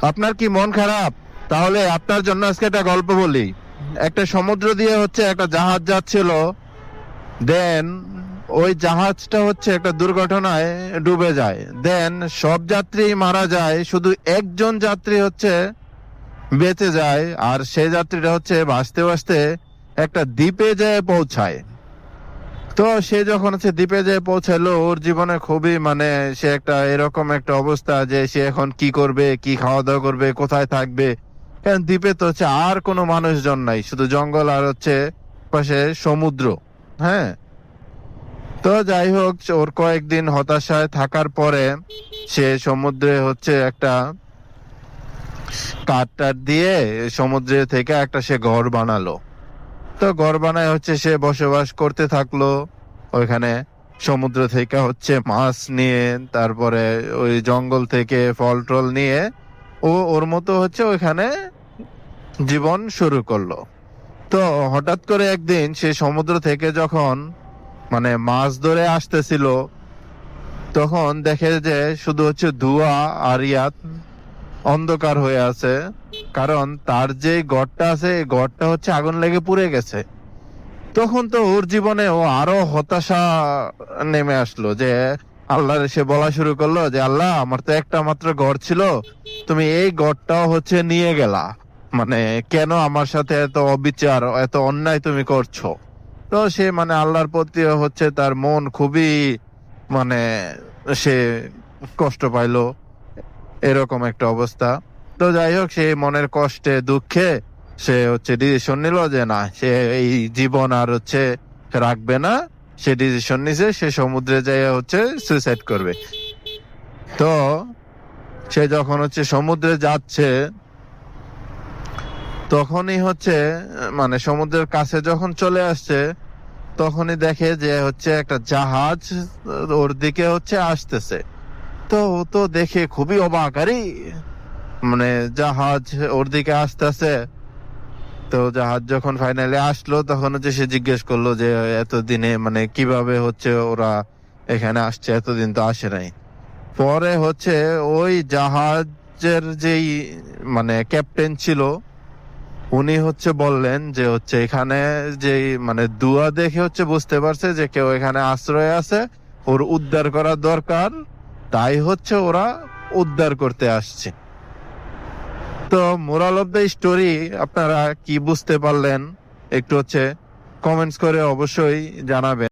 আপনার কি মন খারাপ? তাহলে আপনার জন্য আজকে একটা গল্প বলি। একটা সমুদ্র দিয়ে হচ্ছে একটা জাহাজ যাচ্ছিল। দেন ওই জাহাজটা হচ্ছে একটা দুর্ঘটনায় ডুবে যায়। দেন সব যাত্রী মারা যায়, শুধু একজন যাত্রী হচ্ছে বেঁচে যায়। আর সেই যাত্রীটা হচ্ছে ভাসতে ভাসতে একটা দ্বীপে যেয়ে পৌঁছায়। তো সে যখন হচ্ছে দ্বীপে যেয়ে পৌঁছালো, ওর জীবনে খুবই মানে সে একটা এরকম একটা অবস্থা যে সে এখন কি করবে, কি খাওয়া দাওয়া করবে, কোথায় থাকবে। কারণ দ্বীপে তো হচ্ছে আর কোনো মানুষজন নাই, শুধু জঙ্গল আর হচ্ছে পাশে সমুদ্র। হ্যাঁ, তো যাই হোক, ওর কয়েকদিন হতাশায় থাকার পরে সে সমুদ্রে হচ্ছে একটা কাঠ টাট দিয়ে সমুদ্রে থেকে একটা সে ঘর বানালো। তো ঘর বানায় হচ্ছে সে বসবাস করতে থাকলো ওইখানে। সমুদ্র থেকে হচ্ছে মাছ নিয়ে, তারপরে ওই জঙ্গল থেকে ফল টল নিয়ে ও ওর মতো হচ্ছে ওইখানে জীবন শুরু করলো। তো হঠাৎ করে একদিন সে সমুদ্র থেকে যখন মানে মাছ ধরে আসতেছিল, তখন দেখে যে শুধু হচ্ছে ধোঁয়া আর অন্ধকার হয়ে আছে। কারণ তার যে ঘরটা আছে, এই ঘরটা হচ্ছে আগুন লেগে পুড়ে গেছে। তখন তো ওর জীবনে ও আরো হতাশা নেমে আসলো যে আল্লাহর এসে বলা শুরু করলো যে আল্লাহ, আমার তো একটা মাত্র ঘর ছিল, তুমি এই ঘরটাও হচ্ছে নিয়ে গেলা। মানে কেন আমার সাথে এত অবিচার, এত অন্যায় তুমি করছো? তো সে মানে আল্লাহর প্রতি হচ্ছে তার মন খুবই মানে সে কষ্ট পাইলো, এরকম একটা অবস্থা। তো যাই হোক, সে মনের কষ্টে দুঃখে সে হচ্ছে ডিসিশন নিল যে না, সে এই জীবন আর হচ্ছে রাখবে না। সে ডিসিশন নিছে সে সমুদ্রে যাই হচ্ছে সুইসাইড করবে। তো সে যখন হচ্ছে সমুদ্রে যাচ্ছে, তখনই হচ্ছে মানে সমুদ্রের কাছে যখন চলে আসছে, তখনই দেখে যে হচ্ছে একটা জাহাজ ওর দিকে হচ্ছে আসতেছে। তো ও তো দেখে খুবই অবাক, আরে মানে জাহাজ ওর দিকে আসতেছে। তো জাহাজ যখন ফাইনালি আসলো, তখন হচ্ছে সে জিজ্ঞেস করলো যে এতদিনে মানে কিভাবে হচ্ছে ওরা এখানে আসছে, এতদিন তো আসে নাই। পরে হচ্ছে ওই জাহাজের যেই মানে ক্যাপ্টেন ছিল, উনি হচ্ছে বললেন যে হচ্ছে এখানে যে মানে দুয়া দেখে হচ্ছে বুঝতে পারছে যে কেউ এখানে আশ্রয় আছে, ওর উদ্ধার করা দরকার। তাই হচ্ছে ওরা উদ্ধার করতে আসছে। তো মোরাল অফ দ্য স্টোরি আপনারা কি বুঝতে পারলেন একটু হচ্ছে কমেন্টস করে অবশ্যই জানাবেন।